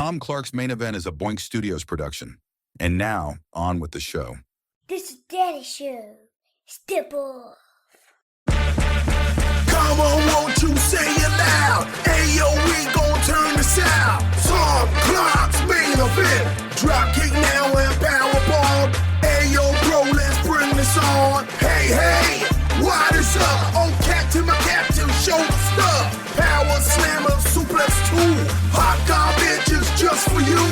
Tom Clark's Main Event is a Boink Studios production. And now, on with the show. This is Daddy's show. Step off. Come on, won't you say it loud? Ayo, we gon' turn this out. Tom Clark's Main Event. Drop kick now and powerbomb. Ayo, bro, let's bring this on. Hey, hey, what is up? Oh, captain, my captain, show the stuff. Power slammer, suplex 2. Hot garbage is just for you.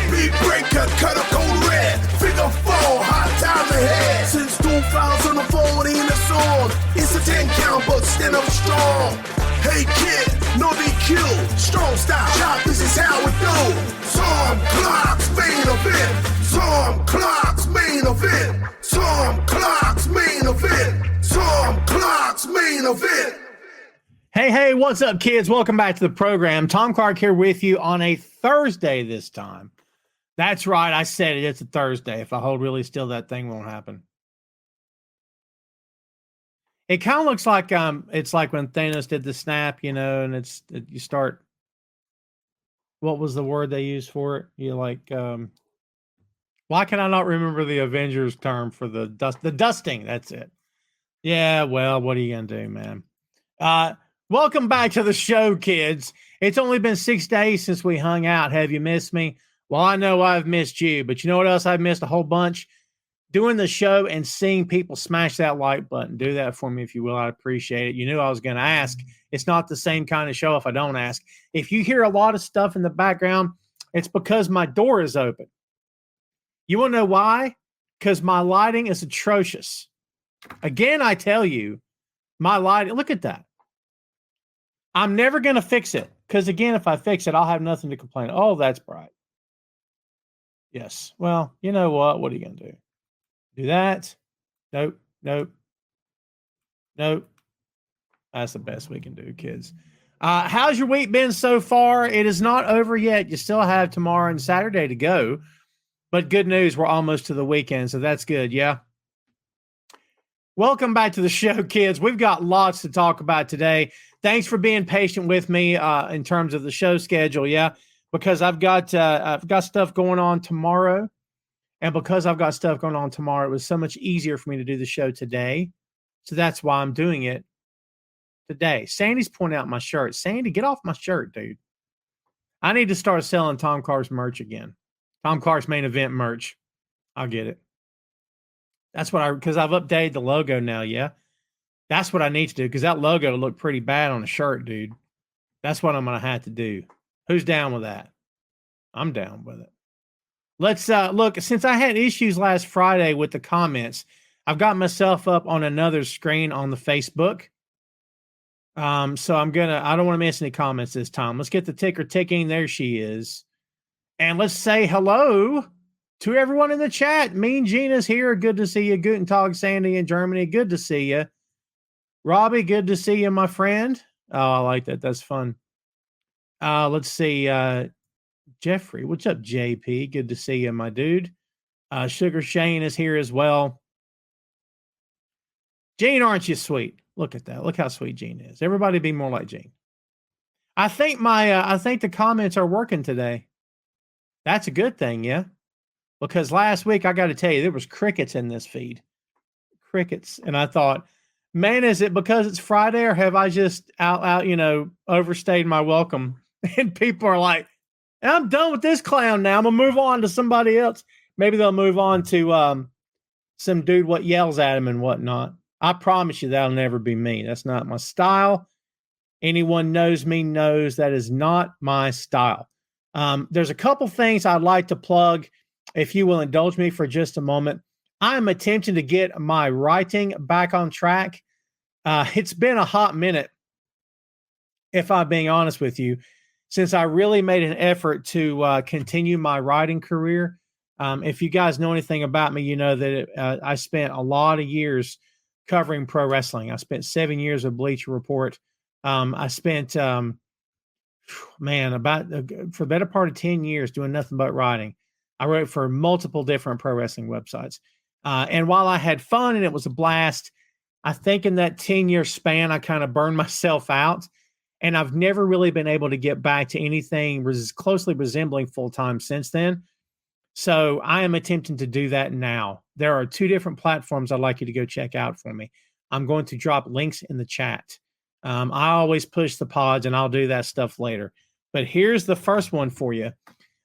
Beat breaker, cut a cold red. Figure 4, hot times ahead. Since 2014, it's on. It's a 10 count, but stand up strong. Hey kid, no DQ, strong style. Chop, this is how it do. Tom Clark's Main Event. Tom Clark's Main Event. Tom Clark's Main Event. Tom Clark's Main Event. Hey, what's up, kids? Welcome back to the program. Tom Clark here with you on a Thursday this time. That's right, I said it. It's a Thursday. If I hold really still, that thing won't happen. It kind of looks like it's like when Thanos did the snap, you know, and you start. What was the word they used for it? You like. Why can I not remember the Avengers term for the dusting? That's it. Yeah, well, what are you gonna do, man? Welcome back to the show, kids. It's only been 6 days since we hung out. Have you missed me? Well, I know I've missed you, but you know what else I've missed a whole bunch? Doing the show and seeing people smash that like button. Do that for me if you will. I'd appreciate it. You knew I was going to ask. It's not the same kind of show if I don't ask. If you hear a lot of stuff in the background, it's because my door is open. You want to know why? Because my lighting is atrocious. Again, I tell you, my lighting, look at that. I'm never going to fix it because, again, if I fix it, I'll have nothing to complain. Oh, that's bright. Yes. Well, you know what? What are you going to do? Do that? Nope. That's the best we can do, kids. How's your week been so far? It is not over yet. You still have tomorrow and Saturday to go. But good news, we're almost to the weekend, so that's good, yeah? Welcome back to the show, kids. We've got lots to talk about today. Thanks for being patient with me in terms of the show schedule, yeah? Because I've got stuff going on tomorrow. And because I've got stuff going on tomorrow, it was so much easier for me to do the show today. So that's why I'm doing it today. Sandy's pointing out my shirt. Sandy, get off my shirt, dude. I need to start selling Tom Clark's merch again. Tom Clark's Main Event merch. I'll get it. That's what because I've updated the logo now, yeah? That's what I need to do because that logo looked pretty bad on a shirt, dude. That's what I'm going to have to do. Who's down with that? I'm down with it. Let's look. Since I had issues last Friday with the comments, I've got myself up on another screen on the Facebook. So I don't want to miss any comments this time. Let's get the ticker ticking. There she is. And let's say hello to everyone in the chat. Mean Gina's here. Good to see you. Guten Tag, Sandy in Germany. Good to see you. Robbie, good to see you, my friend. Oh, I like that. That's fun. Let's see. Jeffrey, what's up, JP? Good to see you, my dude. Sugar Shane is here as well. Gene, aren't you sweet? Look at that. Look how sweet Gene is. Everybody be more like Gene. I think the comments are working today. That's a good thing, yeah. Because last week, I got to tell you, there was crickets in this feed. Crickets. And I thought, man, is it because it's Friday or have I just overstayed my welcome? And people are like, I'm done with this clown now. I'm going to move on to somebody else. Maybe they'll move on to some dude what yells at him and whatnot. I promise you that'll never be me. That's not my style. Anyone knows me knows that is not my style. There's a couple things I'd like to plug, if you will indulge me for just a moment. I'm attempting to get my writing back on track. It's been a hot minute, if I'm being honest with you, since I really made an effort to continue my writing career. If you guys know anything about me, you know that I spent a lot of years covering pro wrestling. I spent 7 years with Bleacher Report. I spent, for the better part of 10 years doing nothing but writing. I wrote for multiple different pro wrestling websites. And while I had fun and it was a blast, I think in that 10-year span, I kind of burned myself out. And I've never really been able to get back to anything closely resembling full-time since then. So I am attempting to do that now. There are 2 different platforms I'd like you to go check out for me. I'm going to drop links in the chat. I always push the pods, and I'll do that stuff later. But here's the first one for you.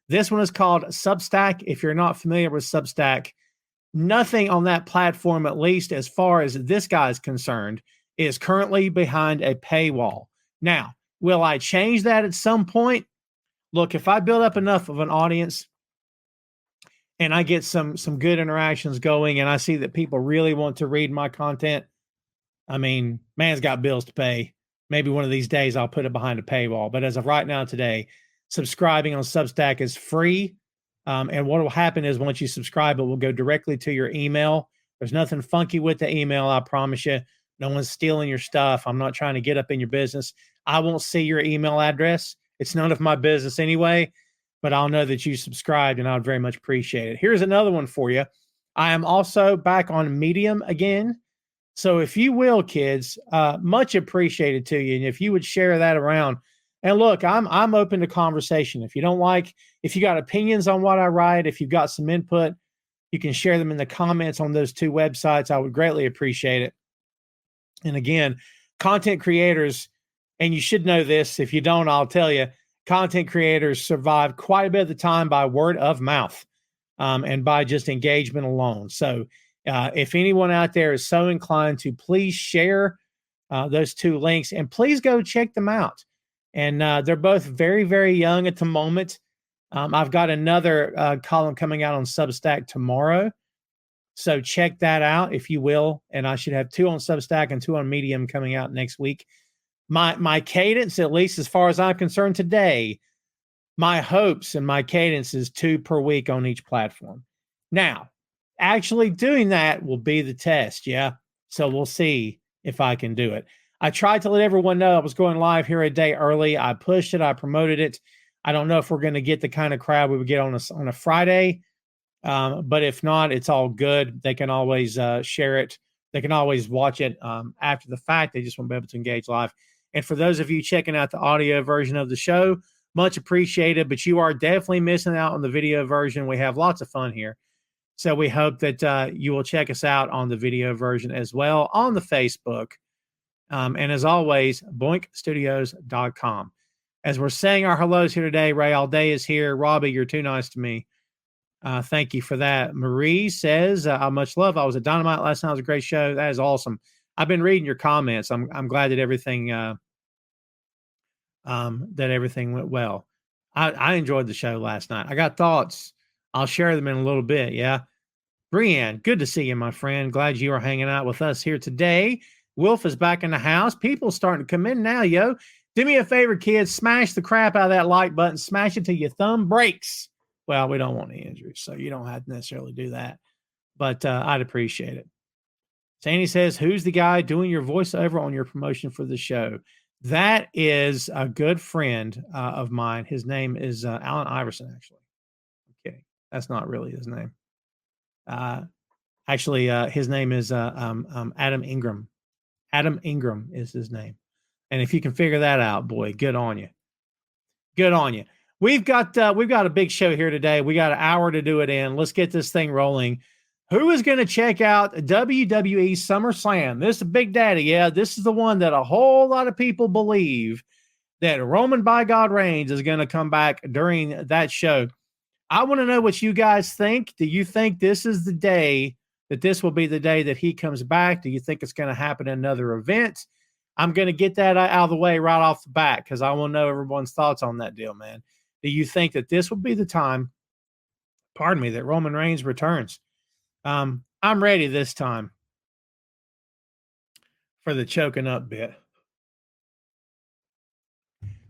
This one is called Substack. If you're not familiar with Substack, nothing on that platform, at least as far as this guy is concerned, is currently behind a paywall. Now, will I change that at some point? Look, if I build up enough of an audience and I get some good interactions going and I see that people really want to read my content, I mean, man's got bills to pay. Maybe one of these days I'll put it behind a paywall. But as of right now today, subscribing on Substack is free. And what will happen is once you subscribe, it will go directly to your email. There's nothing funky with the email, I promise you. No one's stealing your stuff. I'm not trying to get up in your business. I won't see your email address. It's none of my business anyway, but I'll know that you subscribed, and I would very much appreciate it. Here's another one for you. I am also back on Medium again. So if you will, kids, much appreciated to you. And if you would share that around. And look, I'm open to conversation. If you don't like, if you got opinions on what I write, if you've got some input, you can share them in the comments on those 2 websites. I would greatly appreciate it. And again, content creators, and you should know this. If you don't, I'll tell you, content creators survive quite a bit of the time by word of mouth and by just engagement alone. So if anyone out there is so inclined to, please share those 2 links and please go check them out. And they're both very, very young at the moment. I've got another column coming out on Substack tomorrow. So check that out, if you will. And I should have 2 on Substack and 2 on Medium coming out next week. My cadence, at least as far as I'm concerned today, my hopes and my cadence is 2 per week on each platform. Now, actually doing that will be the test. Yeah. So we'll see if I can do it. I tried to let everyone know I was going live here a day early. I pushed it. I promoted it. I don't know if we're going to get the kind of crowd we would get on a Friday. But if not, it's all good. They can always share it. They can always watch it after the fact. They just won't be able to engage live. And for those of you checking out the audio version of the show, much appreciated, but you are definitely missing out on the video version. We have lots of fun here. So we hope that you will check us out on the video version as well on the Facebook. And as always, boinkstudios.com. As we're saying our hellos here today, Ray Alday is here. Robbie, you're too nice to me. Thank you for that. Marie says, much love. I was at Dynamite last night. It was a great show. That is awesome. I've been reading your comments. I'm glad that everything went well. I enjoyed the show last night. I got thoughts. I'll share them in a little bit. Yeah. Brianne, good to see you, my friend. Glad you are hanging out with us here today. Wilf is back in the house. People starting to come in now, yo. Do me a favor, kids. Smash the crap out of that like button. Smash it till your thumb breaks. Well, we don't want any injuries, so you don't have to necessarily do that. But I'd appreciate it. Sandy says, who's the guy doing your voiceover on your promotion for the show? That is a good friend of mine. His name is Alan Iverson, actually. I'm kidding. That's not really his name. Actually, his name is Adam Ingram. Adam Ingram is his name. And if you can figure that out, boy, good on you. Good on you. We've got a big show here today. We got an hour to do it in. Let's get this thing rolling. Who is going to check out WWE SummerSlam? This is Big Daddy. Yeah, this is the one that a whole lot of people believe that Roman by God Reigns is going to come back during that show. I want to know what you guys think. Do you think this is the day that this will be the day that he comes back? Do you think it's going to happen in another event? I'm going to get that out of the way right off the bat because I want to know everyone's thoughts on that deal, man. Do you think that this will be the time, that Roman Reigns returns? I'm ready this time for the choking up bit.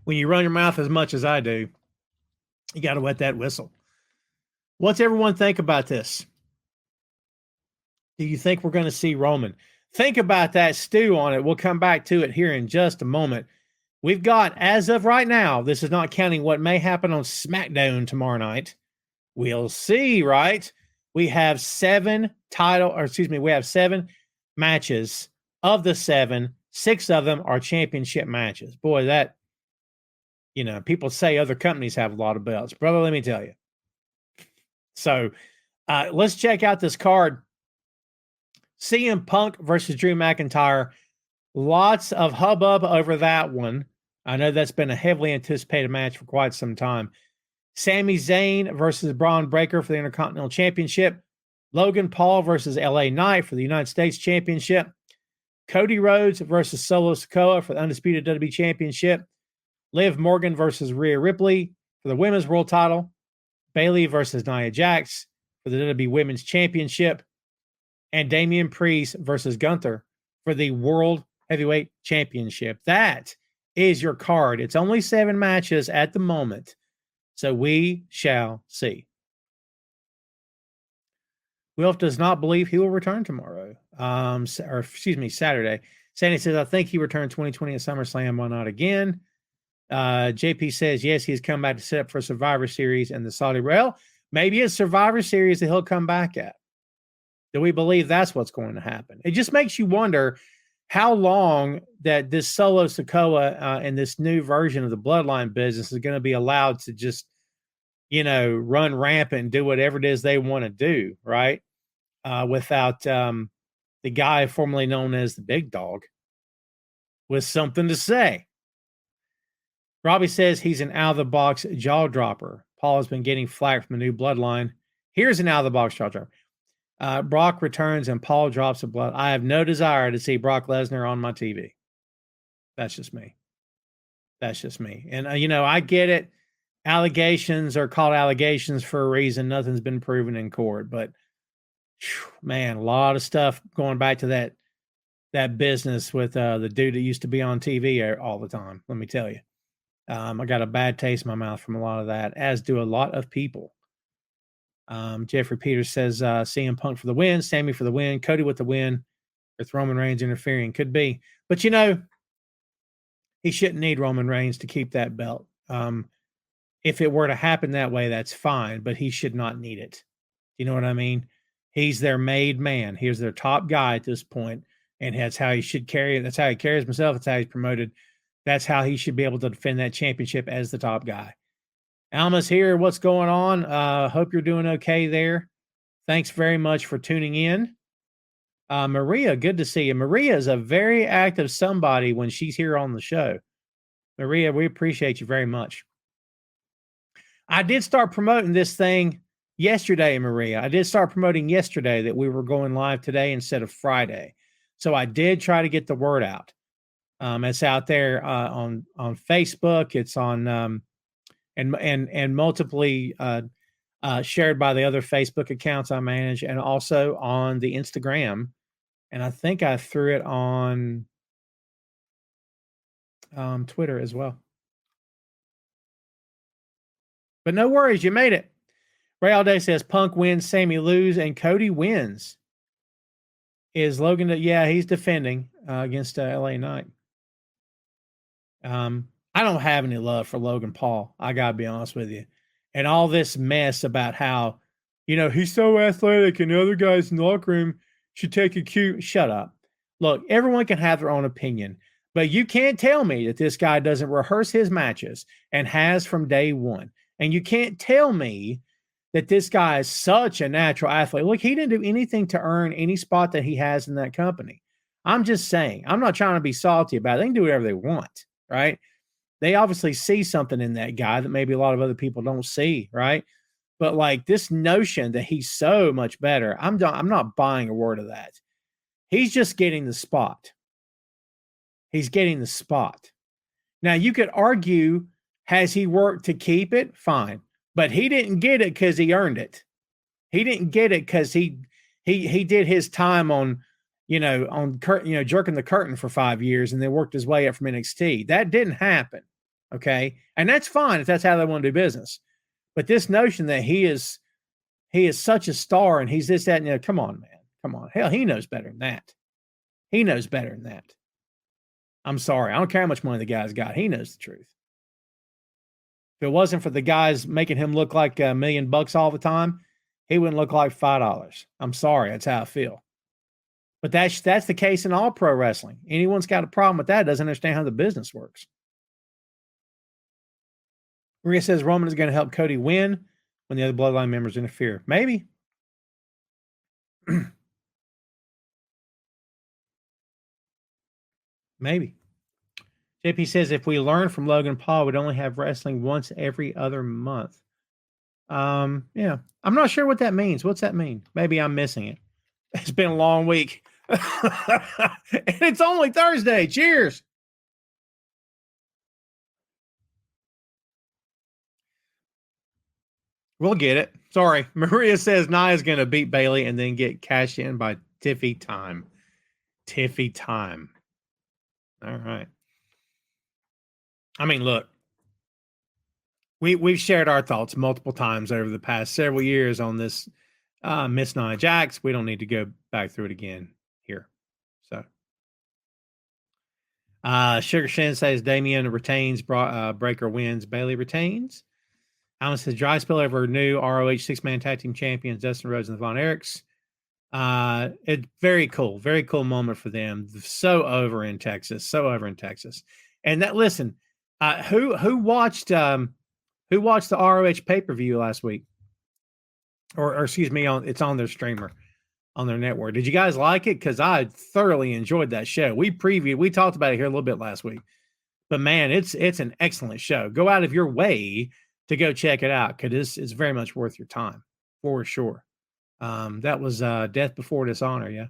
When you run your mouth as much as I do, you got to wet that whistle. What's everyone think about this? Do you think we're going to see Roman? Think about that, stew on it. We'll come back to it here in just a moment. We've got, as of right now, this is not counting what may happen on SmackDown tomorrow night. We'll see, right? We have 7 matches. Of the 7, 6 of them are championship matches. Boy, that You know, people say other companies have a lot of belts. Brother, let me tell you. So let's check out this card. CM Punk versus Drew McIntyre. Lots of hubbub over that one. I know that's been a heavily anticipated match for quite some time. Sami Zayn versus Braun Breaker for the Intercontinental Championship. Logan Paul versus LA Knight for the United States Championship. Cody Rhodes versus Solo Sikoa for the Undisputed WWE Championship. Liv Morgan versus Rhea Ripley for the Women's World Title. Bayley versus Nia Jax for the WWE Women's Championship. And Damian Priest versus Gunther for the World Heavyweight Championship. That is your card. It's only 7 matches at the moment, so we shall see. Wilf does not believe he will return tomorrow, Saturday. Sandy says, I think he returned 2020 at SummerSlam. Why not again? JP says, yes, he's come back to set up for Survivor Series and the Saudi. Well, maybe it's Survivor Series that he'll come back at. Do we believe that's what's going to happen? It just makes you wonder how long that this Solo Sikoa and this new version of the Bloodline business is going to be allowed to just, run rampant and do whatever it is they want to do, right? Without the guy formerly known as the Big Dog with something to say. Robbie says he's an out-of-the-box jaw dropper. Paul has been getting flack from the new Bloodline. Here's an out-of-the-box jaw dropper. Brock returns and Paul drops a blood. I have no desire to see Brock Lesnar on my TV. That's just me. And, I get it. Allegations are called allegations for a reason. Nothing's been proven in court. But, man, a lot of stuff going back to that business with the dude that used to be on TV all the time. Let me tell you. I got a bad taste in my mouth from a lot of that, as do a lot of people. Jeffrey Peters says CM Punk for the win, Sammy for the win, Cody with the win, with Roman Reigns interfering. Could be. But, he shouldn't need Roman Reigns to keep that belt. If it were to happen that way, that's fine, but he should not need it. You know what I mean? He's their made man. He's their top guy at this point, and that's how he should carry it. That's how he carries himself. That's how he's promoted. That's how he should be able to defend that championship as the top guy. Alma's here. What's going on? Hope you're doing okay there. Thanks very much for tuning in. Maria, good to see you. Maria is a very active somebody when she's here on the show. Maria, we appreciate you very much. I did start promoting this thing yesterday, Maria. I did start promoting yesterday that we were going live today instead of Friday. So I did try to get the word out. It's out there on Facebook. It's on and multiply shared by the other Facebook accounts I manage, and also on the Instagram. And I think I threw it on Twitter as well. But no worries, you made it. Ray All Day says Punk wins, Sammy lose, and Cody wins. Is Logan? Yeah, he's defending against LA Knight. I don't have any love for Logan Paul. I gotta be honest with you. And all this mess about how, he's so athletic and the other guys in the locker room should take a cue. Shut up. Look, everyone can have their own opinion, but you can't tell me that this guy doesn't rehearse his matches and has from day one. And you can't tell me that this guy is such a natural athlete. Look, he didn't do anything to earn any spot that he has in that company. I'm just saying, I'm not trying to be salty about it. They can do whatever they want, right? They obviously see something in that guy that maybe a lot of other people don't see, right? But like this notion that he's so much better, I'm not buying a word of that. He's just getting the spot. He's getting the spot. Now, you could argue, has he worked to keep it? Fine. But he didn't get it because he earned it. He didn't get it because he did his time on jerking the curtain for 5 years and then worked his way up from NXT. That didn't happen. Okay. And that's fine if that's how they want to do business. But this notion that he is such a star and he's this, that, and come on, man. Come on. Hell, he knows better than that. He knows better than that. I'm sorry. I don't care how much money the guy's got. He knows the truth. If it wasn't for the guys making him look like $1 million all the time, he wouldn't look like $5. I'm sorry. That's how I feel. But that's the case in all pro wrestling. Anyone's got a problem with that doesn't understand how the business works. Maria says Roman is going to help Cody win when the other bloodline members interfere. Maybe. Maybe. JP says if we learn from Logan Paul, we'd only have wrestling once every other month. Yeah. I'm not sure what that means. What's that mean? Maybe I'm missing it. It's been a long week. And it's only Thursday. Cheers. We'll get it. Sorry. Maria says Nia's going to beat Bailey and then get cashed in by Tiffy time. Tiffy time. All right. I mean, look, we've shared our thoughts multiple times over the past several years on this Miss Nia Jax. We don't need to go back through it again here. So, Sugar Shin says Damian retains, Breaker wins, Bailey retains. Alan says dry spell over new ROH 6-man tag team champions Dustin Rhodes and the Von Erichs. It's very cool moment for them. So over in Texas. And that, listen, who watched the ROH pay-per-view last week? Or excuse me, it's on their streamer, on their network. Did you guys like it? Because I thoroughly enjoyed that show. We talked about it here a little bit last week. But man, it's an excellent show. Go out of your way to go check it out, because it's very much worth your time, for sure. That was Death Before Dishonor, yeah.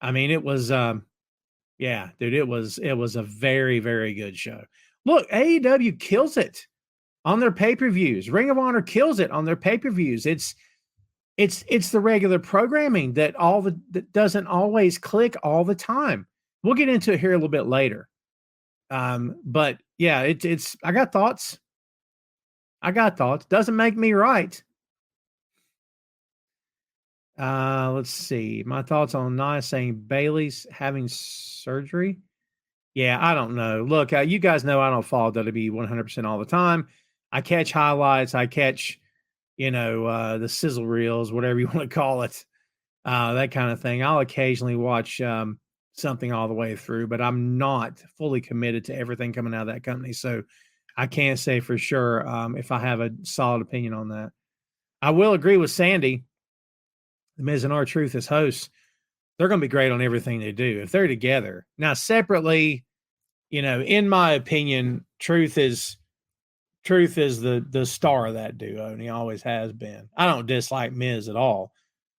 I mean, it was yeah, dude, it was a very, very good show. Look, AEW kills it on their pay-per-views. Ring of Honor kills it on their pay-per-views. It's the regular programming that doesn't always click all the time. We'll get into it here a little bit later. But yeah, it's I got thoughts. Doesn't make me right. Let's see. My thoughts on Nia saying Bailey's having surgery. Yeah, I don't know. Look, you guys know I don't follow WWE 100% all the time. I catch highlights. I catch, the sizzle reels, whatever you want to call it, that kind of thing. I'll occasionally watch something all the way through, but I'm not fully committed to everything coming out of that company. So I can't say for sure if I have a solid opinion on that. I will agree with Sandy. The Miz and R-Truth as hosts, they're going to be great on everything they do if they're together. Now, separately, in my opinion, Truth is the star of that duo, and he always has been. I don't dislike Miz at all.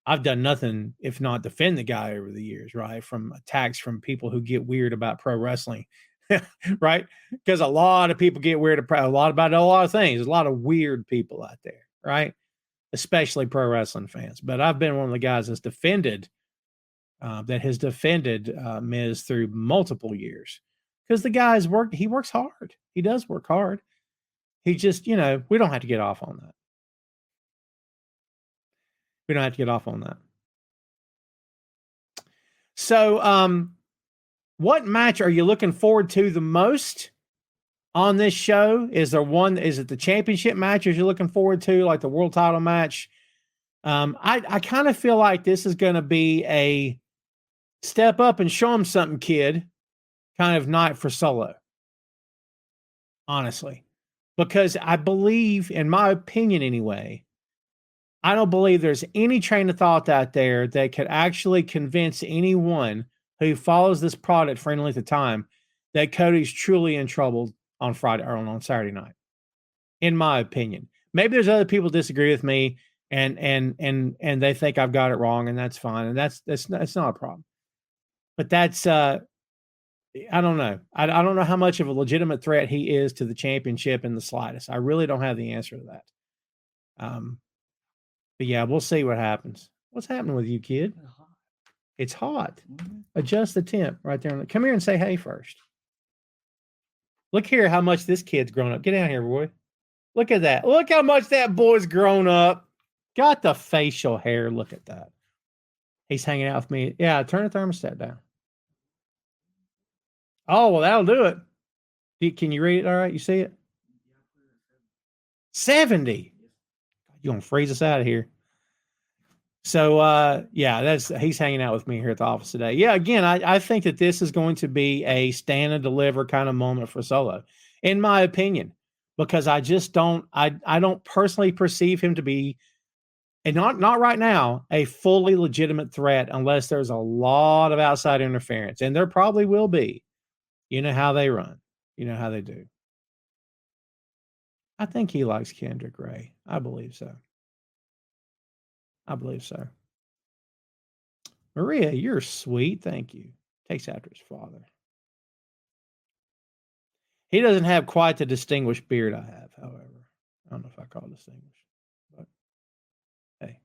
I've done nothing if not defend the guy over the years, right? From attacks from people who get weird about pro wrestling, right? Because a lot of people get weird about a lot of things. There's a lot of weird people out there, right? Especially pro wrestling fans. But I've been one of the guys that's defended Miz through multiple years, because the guy's he works hard. He does work hard. He just, we don't have to get off on that. We don't have to get off on that. So, what match are you looking forward to the most on this show? Is it the championship matches you're looking forward to, like the world title match? I kind of feel like this is going to be a step up and show them something, kid, kind of night for Solo. Honestly, because I believe, in my opinion anyway, I don't believe there's any train of thought out there that could actually convince anyone who follows this product for any length of time that Cody's truly in trouble on Friday or on Saturday night. In my opinion, maybe there's other people disagree with me and they think I've got it wrong, and that's fine. And that's not a problem. But that's, I don't know. I don't know how much of a legitimate threat he is to the championship in the slightest. I really don't have the answer to that. But yeah, we'll see what happens. What's happening with you, kid? It's hot. Mm-hmm. Adjust the temp right there. Come here and say hey first. Look here how much this kid's grown up. Get down here, boy. Look at that. Look how much that boy's grown up. Got the facial hair. Look at that. He's hanging out with me. Yeah, turn the thermostat down. Oh, well, that'll do it. Can you read it all right? You see it? 70. You're going to freeze us out of here. So, yeah, he's hanging out with me here at the office today. Yeah, again, I think that this is going to be a stand and deliver kind of moment for Solo, in my opinion, because I just don't I don't personally perceive him to be, and not right now, a fully legitimate threat unless there's a lot of outside interference, and there probably will be. You know how they run. You know how they do. I think he likes Kendrick Ray. I believe so. I believe so. Maria, you're sweet. Thank you. Takes after his father. He doesn't have quite the distinguished beard I have, however. I don't know if I call it distinguished, but hey.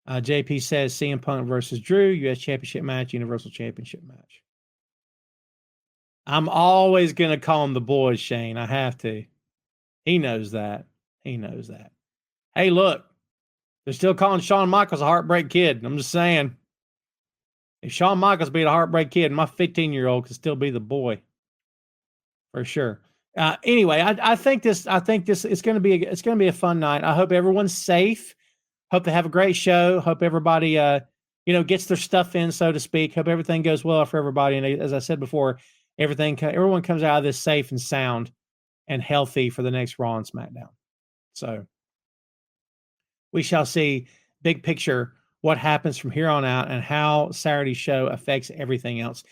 JP says CM Punk versus Drew, U.S. Championship match, Universal Championship match. I'm always going to call him the boys, Shane. I have to. He knows that. He knows that. Hey, look, they're still calling Shawn Michaels a heartbreak kid. I'm just saying. If Shawn Michaels be the heartbreak kid, my 15-year-old could still be the boy. For sure. Anyway, I think this it's going to be a fun night. I hope everyone's safe. Hope they have a great show. Hope everybody gets their stuff in, so to speak. Hope everything goes well for everybody. And as I said before, everyone comes out of this safe and sound and healthy for the next Raw and SmackDown. So we shall see big picture what happens from here on out and how Saturday's show affects everything else.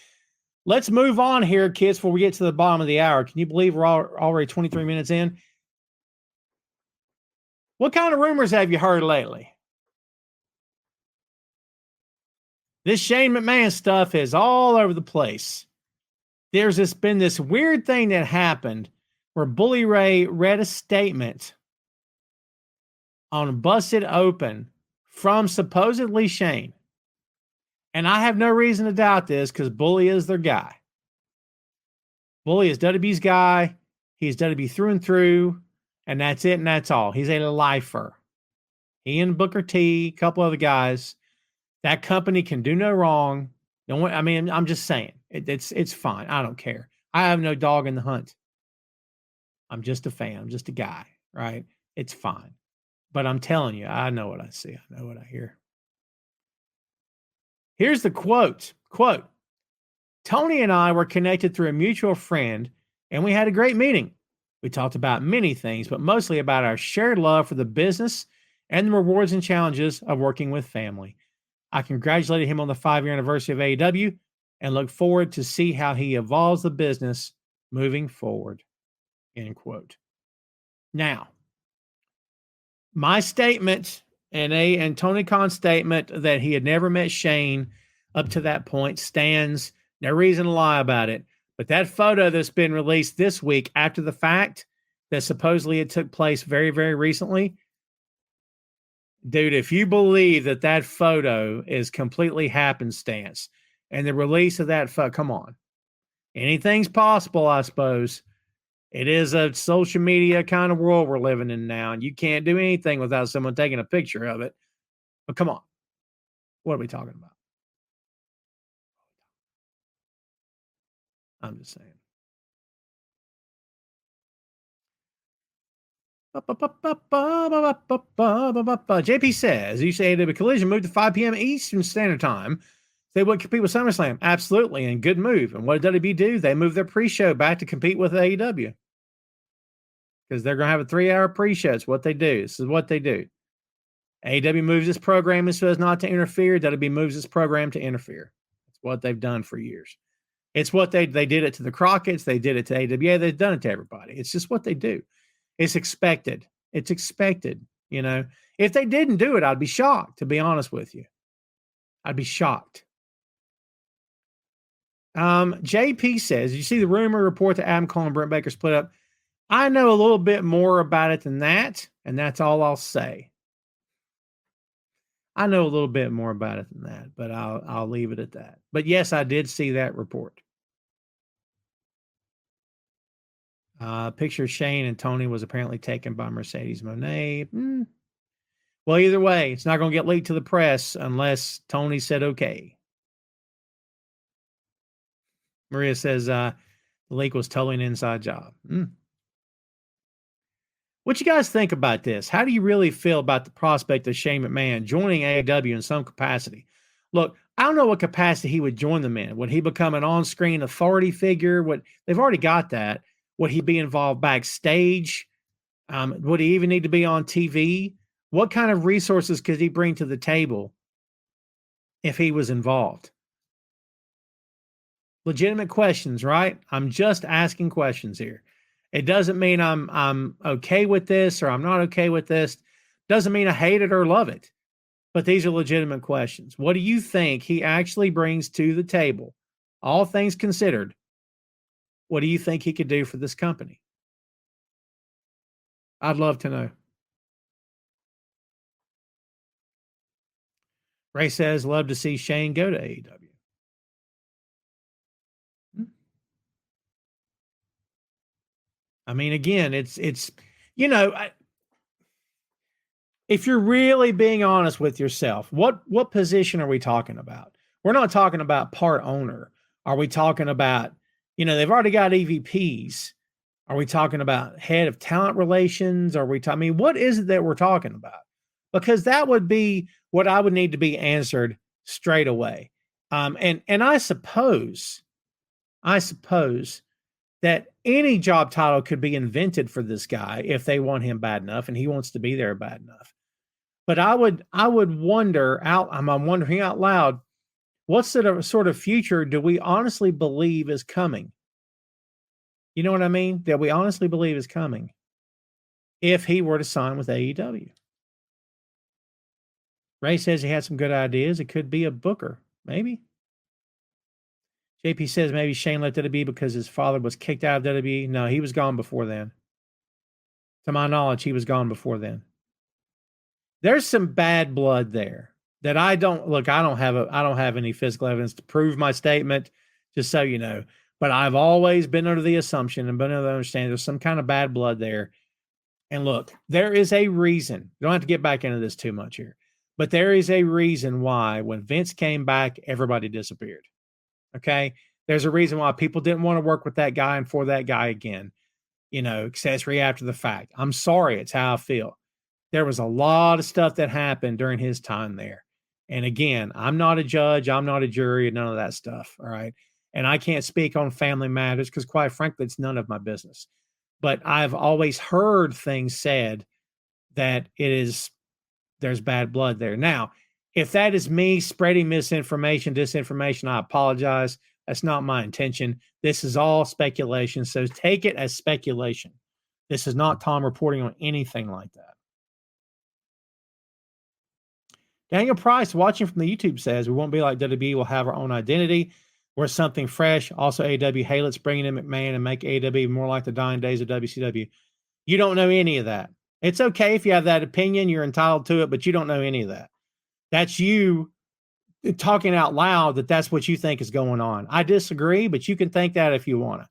Let's move on here, kids, before we get to the bottom of the hour. Can you believe we're already 23 minutes in? What kind of rumors have you heard lately? This Shane McMahon stuff is all over the place. There's been this weird thing that happened where Bully Ray read a statement on Busted Open from supposedly Shane. And I have no reason to doubt this because Bully is their guy. Bully is WWE's guy. He's WWE through and through. And that's it and that's all. He's a lifer. He and Booker T, a couple other guys. That company can do no wrong. I'm just saying. It's fine. I don't care. I have no dog in the hunt. I'm just a fan. I'm just a guy, right? It's fine. But I'm telling you, I know what I see. I know what I hear. Here's the quote. Quote, Tony and I were connected through a mutual friend, and we had a great meeting. We talked about many things, but mostly about our shared love for the business and the rewards and challenges of working with family. I congratulated him on the 5-year anniversary of AEW and look forward to see how he evolves the business moving forward. End quote. Now, my statement and Tony Khan's statement that he had never met Shane up to that point stands. No reason to lie about it. But that photo that's been released this week after the fact that supposedly it took place very, very recently, dude, if you believe that photo is completely happenstance and the release of that photo, come on. Anything's possible, I suppose. It is a social media kind of world we're living in now, and you can't do anything without someone taking a picture of it. But come on. What are we talking about? I'm just saying. JP says, you say AEW Collision moved to 5 p.m. Eastern Standard Time. They would compete with SummerSlam. Absolutely, and good move. And what did WWE do? They moved their pre-show back to compete with AEW. Because they're going to have a 3-hour pre-show. It's what they do. This is what they do. AEW moves its program so as not to interfere. WWE moves its program to interfere. That's what they've done for years. It's what they did it to the Crockett's. They did it to AWA. They've done it to everybody. It's just what they do. It's expected. It's expected. You know, if they didn't do it, I'd be shocked, to be honest with you. I'd be shocked. JP says, you see the rumor report that Adam Cole and Brent Baker split up. I know a little bit more about it than that, and that's all I'll say. I know a little bit more about it than that, but I'll leave it at that. But yes, I did see that report. Picture of Shane and Tony was apparently taken by Mercedes Moné. Well, either way, it's not going to get leaked to the press unless Tony said okay. Maria says the leak was totally an inside job. What you guys think about this? How do you really feel about the prospect of Shane McMahon joining AEW in some capacity? Look, I don't know what capacity he would join them in. Would he become an on-screen authority figure? They've already got that. Would he be involved backstage? Would he even need to be on TV? What kind of resources could he bring to the table if he was involved? Legitimate questions, right? I'm just asking questions here. It doesn't mean I'm okay with this or I'm not okay with this. Doesn't mean I hate it or love it. But these are legitimate questions. What do you think he actually brings to the table? All things considered, what do you think he could do for this company? I'd love to know. Ray says, love to see Shane go to AEW. I mean, again, it's if you're really being honest with yourself, what position are we talking about? We're not talking about part owner. Are we talking about, they've already got EVPs. Are we talking about head of talent relations? What is it that we're talking about? Because that would be what I would need to be answered straight away. And I suppose that any job title could be invented for this guy if they want him bad enough and he wants to be there bad enough. But I'm wondering out loud, what sort of future do we honestly believe is coming? You know what I mean? That we honestly believe is coming if he were to sign with AEW. Ray says he had some good ideas. It could be a booker, maybe. JP says maybe Shane left WWE because his father was kicked out of WWE. No, he was gone before then. To my knowledge, he was gone before then. There's some bad blood there that I don't have any physical evidence to prove my statement, just so you know. But I've always been under the assumption and been under the understanding there's some kind of bad blood there. And look, there is a reason. You don't have to get back into this too much here. But there is a reason why when Vince came back, everybody disappeared. Okay? There's a reason why people didn't want to work with that guy and for that guy again. Accessory after the fact. I'm sorry. It's how I feel. There was a lot of stuff that happened during his time there. And again, I'm not a judge. I'm not a jury, none of that stuff. All right. And I can't speak on family matters because quite frankly, it's none of my business. But I've always heard things said that there's bad blood there. Now, if that is me spreading misinformation, disinformation, I apologize. That's not my intention. This is all speculation. So take it as speculation. This is not Tom reporting on anything like that. Daniel Price, watching from the YouTube, says, we won't be like WWE. We'll have our own identity. We're something fresh. Also, AEW, hey, let's bring in McMahon and make AEW more like the dying days of WCW. You don't know any of that. It's okay if you have that opinion. You're entitled to it, but you don't know any of that. That's you talking out loud that's what you think is going on. I disagree, but you can think that if you want to.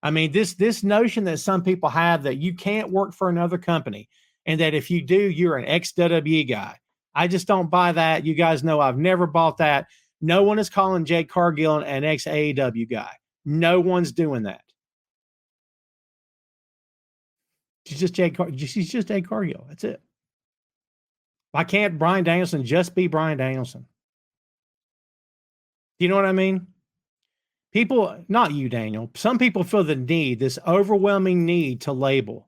I mean, this notion that some people have that you can't work for another company and that if you do, you're an ex-WWE guy. I just don't buy that. You guys know I've never bought that. No one is calling Jake Cargill an ex-AEW guy. No one's doing that. She's just Jake Cargill. That's it. Why can't Bryan Danielson just be Bryan Danielson? Do you know what I mean? People, not you, Daniel. Some people feel the need, this overwhelming need to label.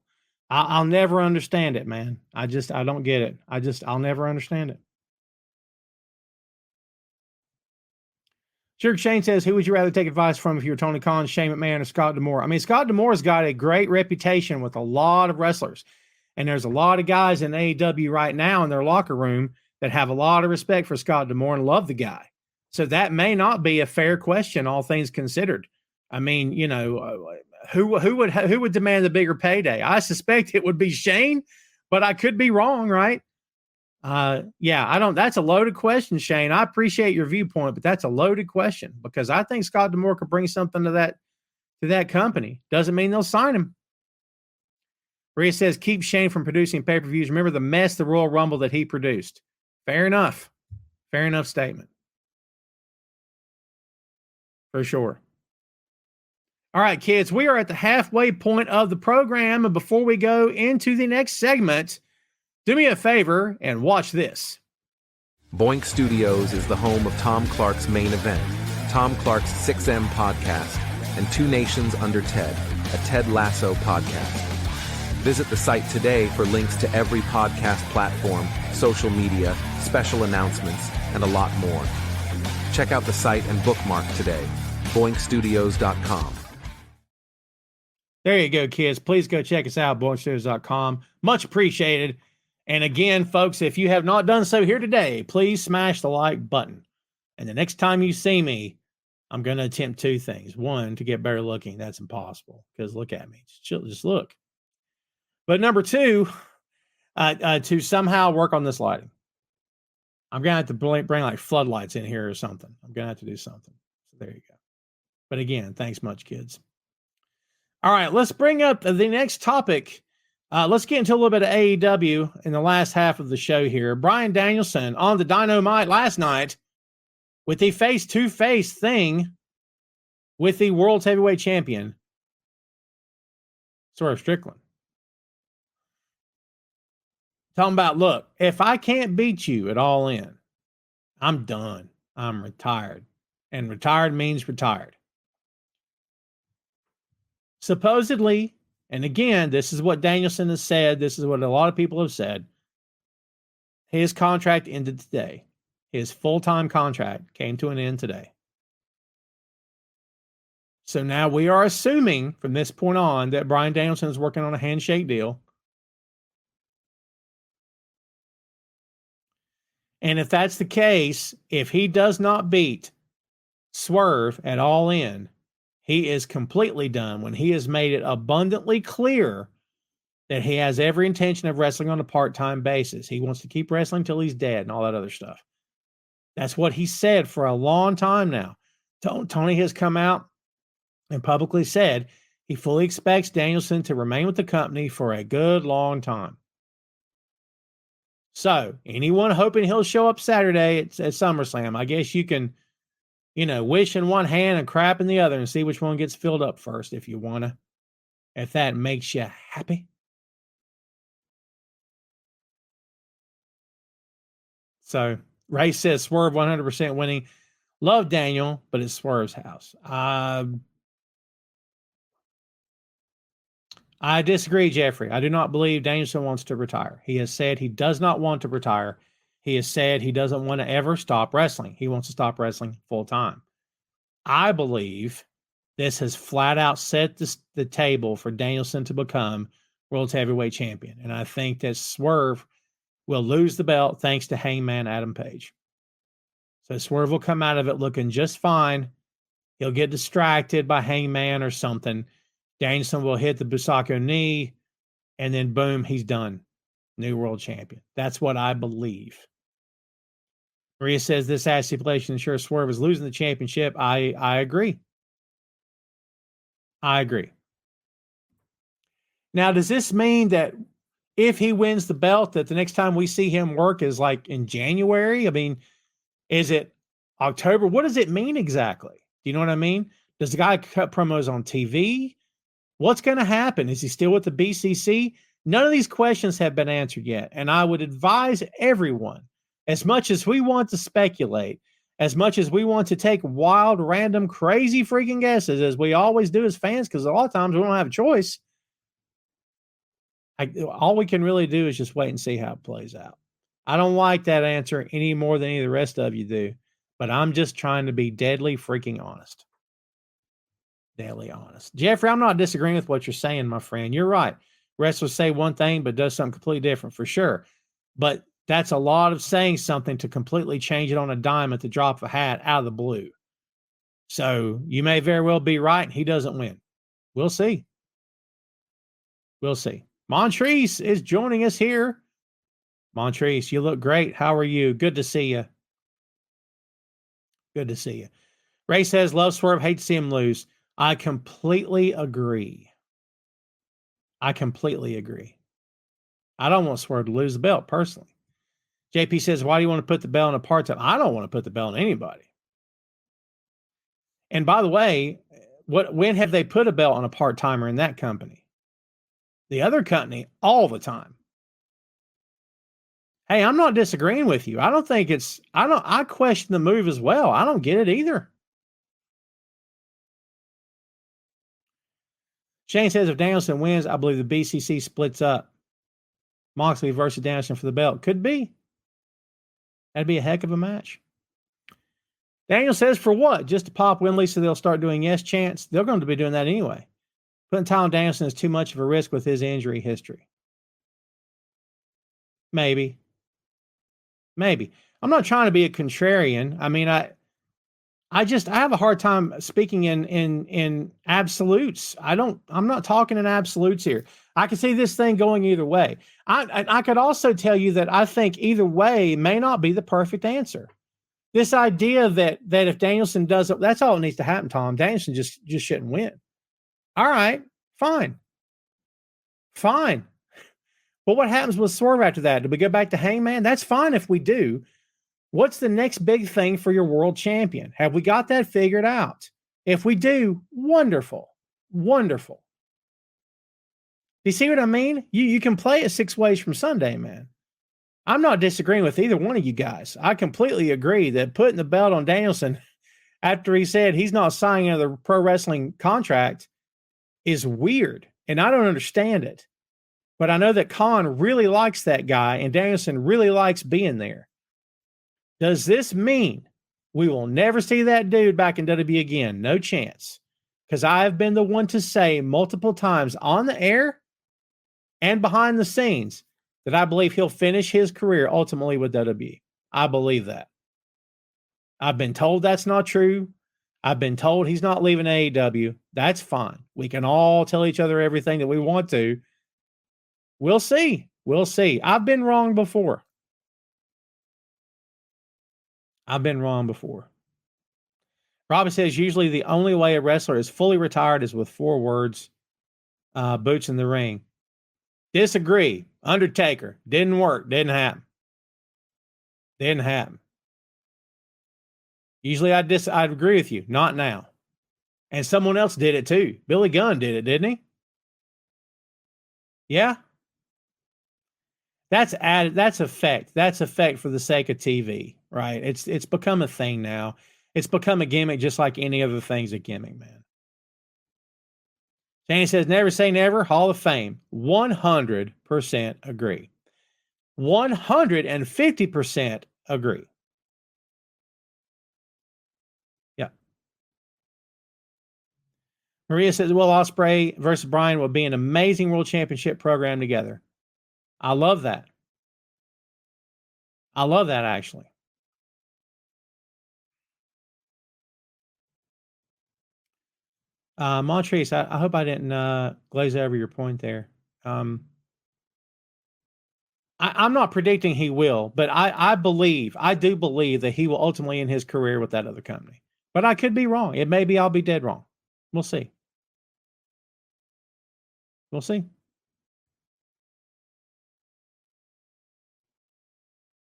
I'll never understand it, man. I don't get it. I'll never understand it. Sugar Shane says, who would you rather take advice from if you were Tony Khan, Shane McMahon, or Scott D'Amore? I mean, Scott D'Amore's got a great reputation with a lot of wrestlers. And there's a lot of guys in AEW right now in their locker room that have a lot of respect for Scott D'Amore and love the guy. So that may not be a fair question, all things considered. I mean, who would demand the bigger payday? I suspect it would be Shane, but I could be wrong, right? That's a loaded question, Shane. I appreciate your viewpoint, but that's a loaded question because I think Scott D'Amore could bring something to that company. Doesn't mean they'll sign him. Rhea says, keep Shane from producing pay-per-views. Remember the mess, the Royal Rumble that he produced. Fair enough. Fair enough statement. For sure. All right, kids, we are at the halfway point of the program. And before we go into the next segment, do me a favor and watch this. Boink Studios is the home of Tom Clark's Main Event, Tom Clark's 6M podcast, and Two Nations Under Ted, a Ted Lasso podcast. Visit the site today for links to every podcast platform, social media, special announcements, and a lot more. Check out the site and bookmark today, boinkstudios.com. There you go, kids. Please go check us out, boinkstudios.com. Much appreciated. And again, folks, if you have not done so here today, please smash the like button. And the next time you see me, I'm going to attempt two things. One, to get better looking. That's impossible because look at me. Just look. But number two, to somehow work on this lighting. I'm going to have to bring like floodlights in here or something. I'm going to have to do something. So there you go. But again, thanks much, kids. All right, let's bring up the next topic. Let's get into a little bit of AEW in the last half of the show here. Bryan Danielson on the Dynamite last night with the face-to-face thing with the World Heavyweight Champion, Swerve Strickland. Talking about, look, if I can't beat you at All In, I'm done. I'm retired. And retired means retired. Supposedly, and again, this is what Danielson has said. This is what a lot of people have said. His contract ended today. His full-time contract came to an end today. So now we are assuming from this point on that Bryan Danielson is working on a handshake deal. And if that's the case, if he does not beat Swerve at All In, he is completely done when he has made it abundantly clear that he has every intention of wrestling on a part-time basis. He wants to keep wrestling till he's dead and all that other stuff. That's what he said for a long time now. Tony has come out and publicly said he fully expects Danielson to remain with the company for a good long time. So anyone hoping he'll show up Saturday at SummerSlam, I guess you can, wish in one hand and crap in the other and see which one gets filled up first if you want to, if that makes you happy. So Ray says Swerve 100% winning. Love Daniel, but it's Swerve's house. I disagree, Jeffrey. I do not believe Danielson wants to retire. He has said he does not want to retire. He has said he doesn't want to ever stop wrestling. He wants to stop wrestling full time. I believe this has flat out set the table for Danielson to become World Heavyweight Champion. And I think that Swerve will lose the belt thanks to Hangman Adam Page. So Swerve will come out of it looking just fine. He'll get distracted by Hangman or something. Danielson will hit the Busako knee, and then boom, he's done. New world champion. That's what I believe. Maria says this ad stipulation ensures Swerve is losing the championship. I agree. I agree. Now, does this mean that if he wins the belt, that the next time we see him work is like in January? I mean, is it October? What does it mean exactly? Do you know what I mean? Does the guy cut promos on TV? What's going to happen? Is he still with the BCC? None of these questions have been answered yet. And I would advise everyone, as much as we want to speculate, as much as we want to take wild, random, crazy freaking guesses, as we always do as fans, because a lot of times we don't have a choice. All we can really do is just wait and see how it plays out. I don't like that answer any more than any of the rest of you do, but I'm just trying to be deadly freaking honest. Deadly honest. Jeffrey, I'm not disagreeing with what you're saying, my friend. You're right. Wrestlers say one thing, but does something completely different for sure. But that's a lot of saying something to completely change it on a dime at the drop of a hat out of the blue. So you may very well be right, and he doesn't win. We'll see. We'll see. Montrese is joining us here. Montrese, you look great. How are you? Good to see you. Good to see you. Ray says, love Swerve, hate to see him lose. I completely agree. I completely agree. I don't want Swerve to lose the belt personally. JP says, why do you want to put the belt on a part-time? I don't want to put the belt on anybody. And by the way, when have they put a belt on a part-timer in that company? The other company, all the time. Hey, I'm not disagreeing with you. I don't think I question the move as well. I don't get it either. Shane says if Danielson wins, I believe the BCC splits up. Moxley versus Danielson for the belt. Could be. That'd be a heck of a match. Daniel says for what? Just to pop Wembley so they'll start doing yes chants? They're going to be doing that anyway. Putting Tyler Danielson is too much of a risk with his injury history. Maybe. I'm not trying to be a contrarian. I mean, I have a hard time speaking in absolutes. I'm not talking in absolutes here. I can see this thing going either way. I could also tell you that I think either way may not be the perfect answer. This idea that if Danielson does it, that's all that needs to happen, Tom. Danielson just shouldn't win. All right, fine. But what happens with Swerve after that? Do we go back to Hangman? That's fine if we do. What's the next big thing for your world champion? Have we got that figured out? If we do, wonderful. Do you see what I mean? You can play it 6 ways from Sunday, man. I'm not disagreeing with either one of you guys. I completely agree that putting the belt on Danielson after he said he's not signing another pro wrestling contract is weird, and I don't understand it. But I know that Khan really likes that guy, and Danielson really likes being there. Does this mean we will never see that dude back in WWE again? No chance. Because I have been the one to say multiple times on the air and behind the scenes that I believe he'll finish his career ultimately with WWE. I believe that. I've been told that's not true. I've been told he's not leaving AEW. That's fine. We can all tell each other everything that we want to. We'll see. I've been wrong before. Robin says usually the only way a wrestler is fully retired is with 4 words, boots in the ring. Disagree. Undertaker. Didn't work. Didn't happen. Usually I'd agree with you. Not now. And someone else did it too. Billy Gunn did it, didn't he? Yeah. That's added. That's effect. That's effect for the sake of TV, right? It's become a thing now. It's become a gimmick just like any other thing's a gimmick, man. Danny says, never say never. Hall of Fame. 100% agree. 150% agree. Yeah. Maria says, well, Ospreay versus Bryan will be an amazing world championship program together. I love that. Actually. Montrese, I hope I didn't glaze over your point there. I'm not predicting he will, but I do believe that he will ultimately end his career with that other company. But I could be wrong. It may be I'll be dead wrong. We'll see.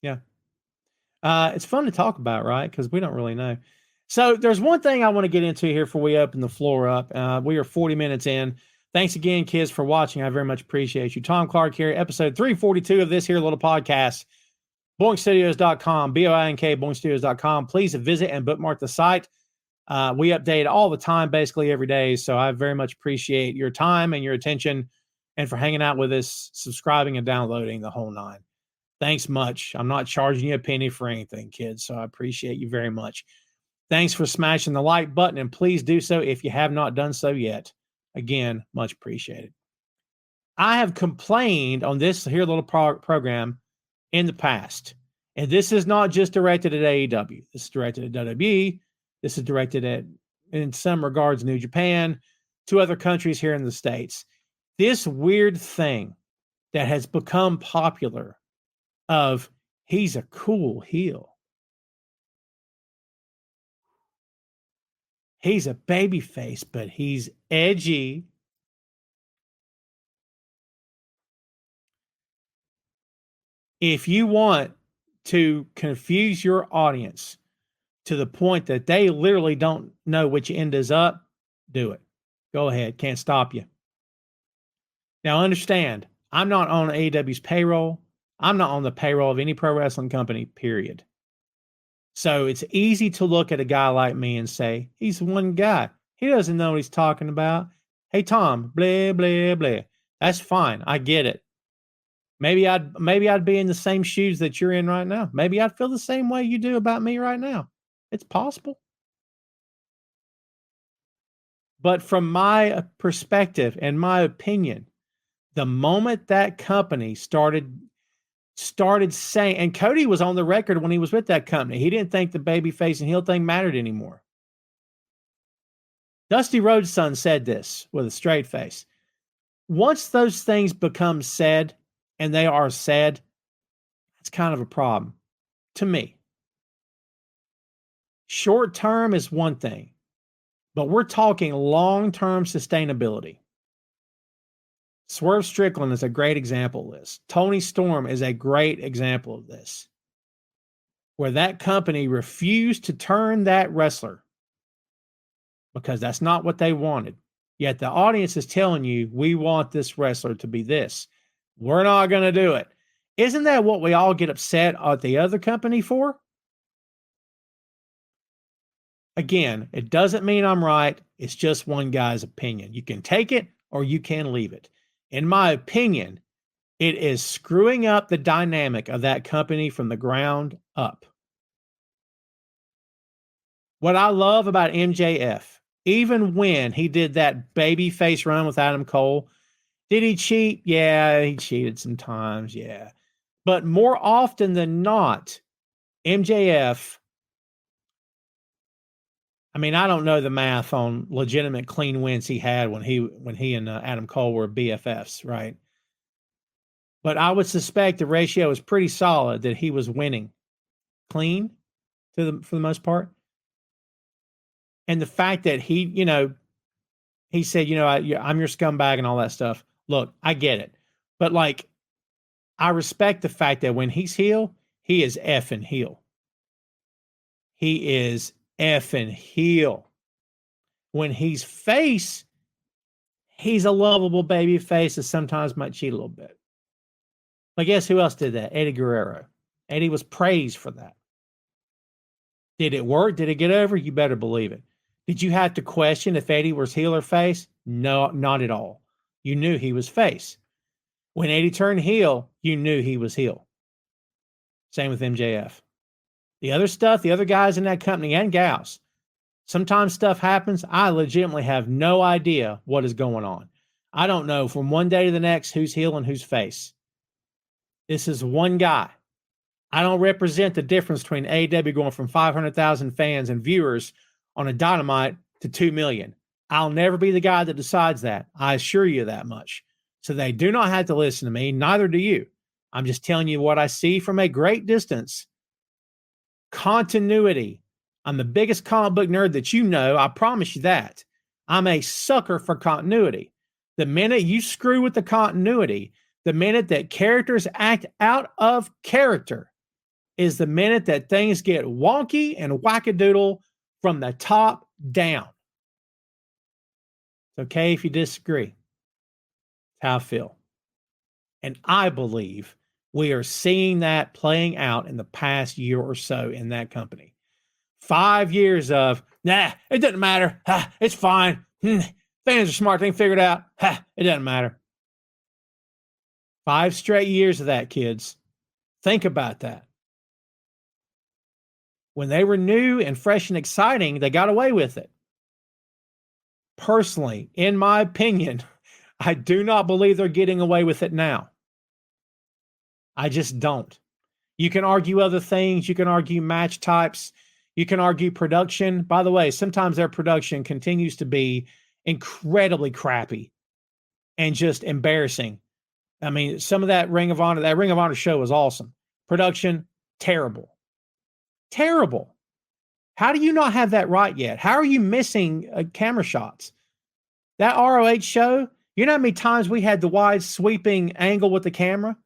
Yeah. It's fun to talk about, right? Because we don't really know. So there's one thing I want to get into here before we open the floor up. We are 40 minutes in. Thanks again, kids, for watching. I very much appreciate you. Tom Clark here, episode 342 of this here little podcast. BoinkStudios.com, BOINK, BoinkStudios.com. Please visit and bookmark the site. We update all the time, basically every day. So I very much appreciate your time and your attention and for hanging out with us, subscribing and downloading the whole 9. Thanks much. I'm not charging you a penny for anything, kids, so I appreciate you very much. Thanks for smashing the like button, and please do so if you have not done so yet. Again, much appreciated. I have complained on this here little program in the past, and this is not just directed at AEW. This is directed at WWE. This is directed at, in some regards, New Japan, 2 other countries here in the States. This weird thing that has become popular of he's a cool heel. He's a babyface, but he's edgy. If you want to confuse your audience to the point that they literally don't know which end is up, do it. Go ahead. Can't stop you. Now understand, I'm not on AEW's payroll. I'm not on the payroll of any pro wrestling company, period. So it's easy to look at a guy like me and say, he's one guy. He doesn't know what he's talking about. Hey, Tom, blah, blah, blah. That's fine. I get it. Maybe I'd be in the same shoes that you're in right now. Maybe I'd feel the same way you do about me right now. It's possible. But from my perspective and my opinion, the moment that company started saying, and Cody was on the record when he was with that company, he didn't think the babyface and heel thing mattered anymore. Dusty Rhodes' son said this with a straight face. Once those things become said, and they are said, it's kind of a problem to me. Short term is one thing, but we're talking long-term sustainability. Swerve Strickland is a great example of this. Tony Storm is a great example of this, where that company refused to turn that wrestler because that's not what they wanted. Yet the audience is telling you, we want this wrestler to be this. We're not going to do it. Isn't that what we all get upset at the other company for? Again, it doesn't mean I'm right. It's just one guy's opinion. You can take it or you can leave it. In my opinion, it is screwing up the dynamic of that company from the ground up. What I love about MJF, even when he did that baby face run with Adam Cole, did he cheat? Yeah, he cheated sometimes. Yeah. But more often than not, MJF, I mean, I don't know the math on legitimate clean wins he had when he and Adam Cole were BFFs, right? But I would suspect the ratio is pretty solid that he was winning clean for the most part. And the fact that he said, I'm your scumbag and all that stuff. Look, I get it. But like, I respect the fact that when he's heel, he is effing heel. He is effing heel. When he's face, he's a lovable baby face that sometimes might cheat a little bit. But guess who else did that? Eddie Guerrero. Eddie was praised for that. Did it work? Did it get over? You better believe it. Did you have to question if Eddie was heel or face? No, not at all. You knew he was face. When Eddie turned heel, you knew he was heel. Same with MJF. The other stuff, the other guys in that company and gals, sometimes stuff happens. I legitimately have no idea what is going on. I don't know from one day to the next who's heel and who's face. This is one guy. I don't represent the difference between AEW going from 500,000 fans and viewers on a Dynamite to 2 million. I'll never be the guy that decides that. I assure you that much. So they do not have to listen to me. Neither do you. I'm just telling you what I see from a great distance. Continuity. I'm the biggest comic book nerd that you know. I promise you that. I'm a sucker for continuity. The minute you screw with the continuity, the minute that characters act out of character is the minute that things get wonky and wackadoodle from the top down. It's okay if you disagree. It's how I feel. And I believe we are seeing that playing out in the past year or so in that company. 5 years of, nah, it doesn't matter. Ha, it's fine. Fans are smart. They can figure it out. Ha, it doesn't matter. 5 straight years of that, kids. Think about that. When they were new and fresh and exciting, they got away with it. Personally, in my opinion, I do not believe they're getting away with it now. I just don't. You can argue other things. You can argue match types. You can argue production. By the way, sometimes their production continues to be incredibly crappy and just embarrassing. I mean, some of that Ring of Honor show was awesome. Production, terrible. Terrible. How do you not have that right yet? How are you missing camera shots? That ROH show, you know how many times we had the wide sweeping angle with the camera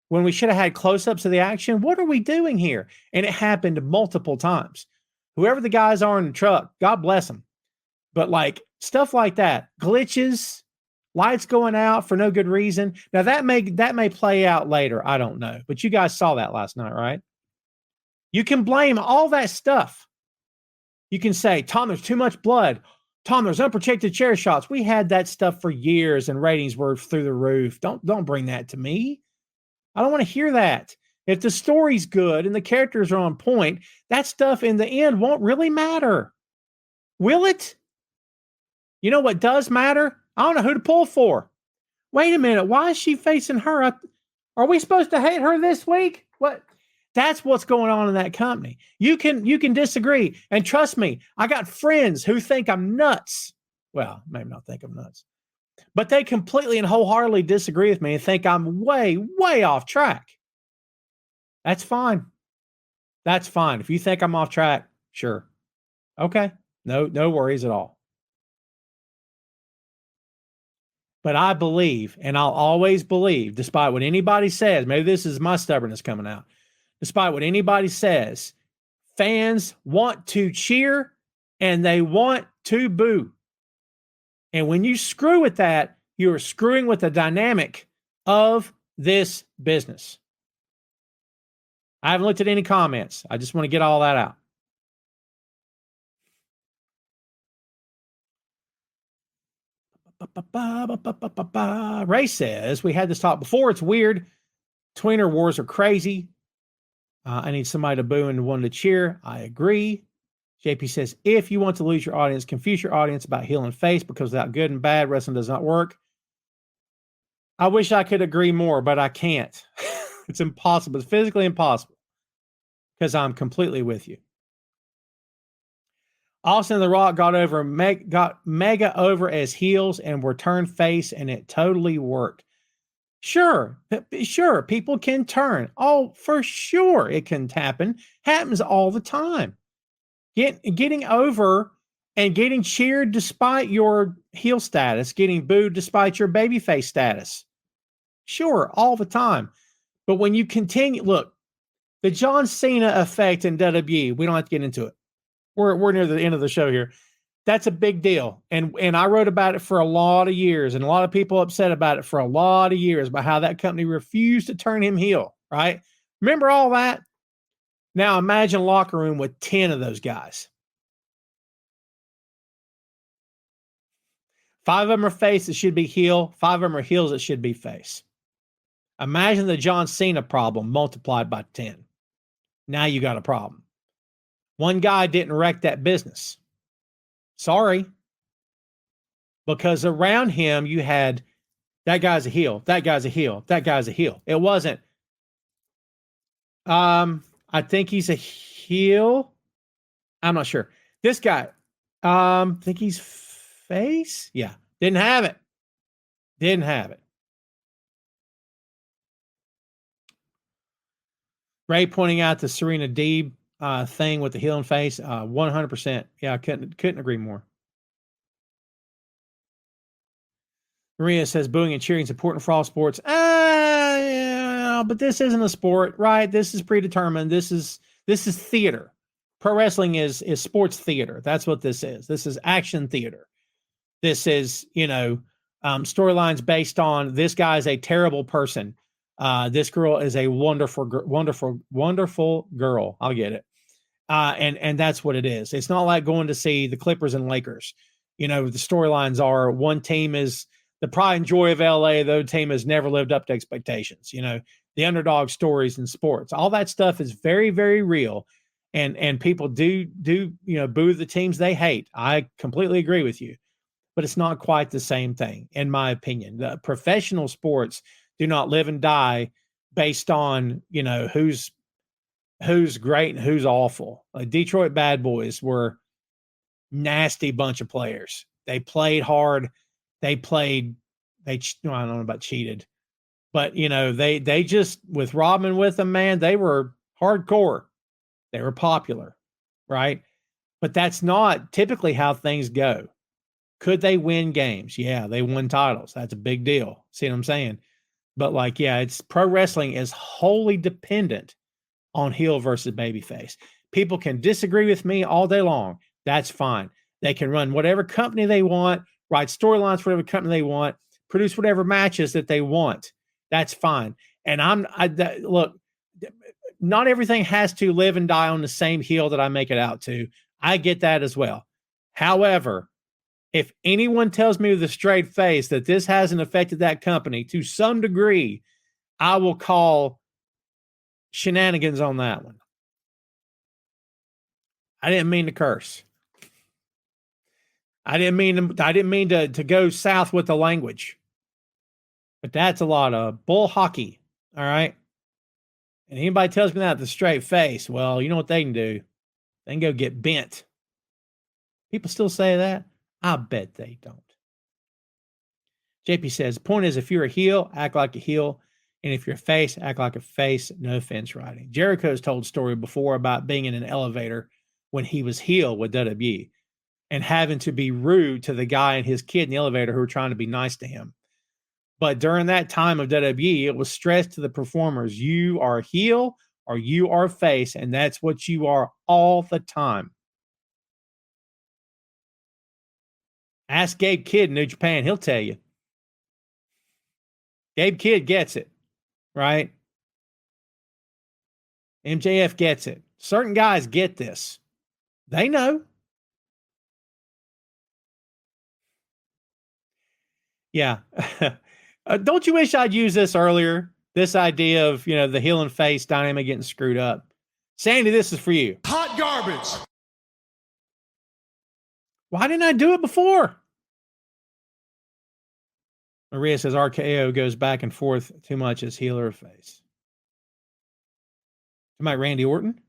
when we should have had close-ups of the action? What are we doing here? And it happened multiple times. Whoever the guys are in the truck, God bless them. But like stuff like that, glitches, lights going out for no good reason. Now that may play out later. I don't know. But you guys saw that last night, right? You can blame all that stuff. You can say, Tom, there's too much blood. Tom, there's unprotected chair shots. We had that stuff for years and ratings were through the roof. Don't bring that to me. I don't want to hear that. If the story's good and the characters are on point, that stuff in the end won't really matter. Will it? You know what does matter? I don't know who to pull for. Wait a minute. Why is she facing her? Are we supposed to hate her this week? What? That's what's going on in that company. You can disagree. And trust me, I got friends who think I'm nuts. Well, maybe not think I'm nuts, but they completely and wholeheartedly disagree with me and think I'm way, way off track. That's fine. That's fine. If you think I'm off track, sure. Okay. No worries at all. But I believe, and I'll always believe, despite what anybody says, maybe this is my stubbornness coming out, despite what anybody says, fans want to cheer and they want to boo. And when you screw with that, you are screwing with the dynamic of this business. I haven't looked at any comments. I just want to get all that out. Ray says, we had this talk before. It's weird. Tweener wars are crazy. I need somebody to boo and one to cheer. I agree. JP says, if you want to lose your audience, confuse your audience about heel and face, because without good and bad, wrestling does not work. I wish I could agree more, but I can't. It's impossible. It's physically impossible, because I'm completely with you. Austin and The Rock got mega over as heels and were turned face, and it totally worked. Sure. People can turn. Oh, for sure it can happen. Happens all the time. Getting over and getting cheered despite your heel status, getting booed despite your babyface status. Sure, all the time. But when you continue, look, the John Cena effect in WWE, we don't have to get into it. We're near the end of the show here. That's a big deal. And I wrote about it for a lot of years, and a lot of people upset about it for a lot of years, about how that company refused to turn him heel, right? Remember all that? Now imagine a locker room with 10 of those guys. 5 of them are face that should be heel. 5 of them are heels that should be face. Imagine the John Cena problem multiplied by 10. Now you got a problem. One guy didn't wreck that business. Sorry. Because around him, you had, that guy's a heel, that guy's a heel, that guy's a heel. It wasn't, I think he's a heel. I'm not sure. This guy, think he's face? Yeah. Didn't have it. Ray pointing out the Serena Deeb thing with the heel and face, 100%. Yeah, I couldn't agree more. Maria says booing and cheering is important for all sports. Yeah, but this isn't a sport, right? This is predetermined. This is theater. Pro wrestling is sports theater. That's what this is. This is action theater. This is, storylines based on this guy is a terrible person. This girl is a wonderful girl. I'll get it. And that's what it is. It's not like going to see the Clippers and Lakers. The storylines are, one team is the pride and joy of LA. The other team has never lived up to expectations. The underdog stories in sports, all that stuff is very, very real. And people do, boo the teams they hate. I completely agree with you, but it's not quite the same thing, in my opinion. The professional sports do not live and die based on, who's great and who's awful. Detroit Bad Boys were nasty bunch of players. They played hard. I don't know about cheated, but they just, with Rodman with them, man, they were hardcore. They were popular, right? But that's not typically how things go. Could they win games? Yeah, they won titles. That's a big deal. See what I'm saying? But it's pro wrestling is wholly dependent on heel versus babyface. People can disagree with me all day long. That's fine. They can run whatever company they want, write storylines for whatever company they want, produce whatever matches that they want. That's fine. And look, not everything has to live and die on the same heel that I make it out to. I get that as well. However, If anyone tells me with a straight face that this hasn't affected that company to some degree, I will call shenanigans on that one. I didn't mean to curse. I didn't mean to go south with the language. But that's a lot of bull hockey. All right. And anybody tells me that with a straight face, well, you know what they can do? They can go get bent. People still say that? I bet they don't. JP says, the point is, if you're a heel, act like a heel. And if you're a face, act like a face. No fence riding. Jericho's told a story before about being in an elevator when he was heel with WWE and having to be rude to the guy and his kid in the elevator who were trying to be nice to him. But during that time of WWE, it was stressed to the performers, you are heel or you are face, and that's what you are all the time. Ask Gabe Kidd in New Japan. He'll tell you. Gabe Kidd gets it, right? MJF gets it. Certain guys get this. They know. Yeah. Don't you wish I'd used this earlier? This idea of, the heel and face dynamic getting screwed up. Sandy, this is for you. Hot garbage. Why didn't I do it before? Maria says RKO goes back and forth too much as heel or face. Am I Randy Orton?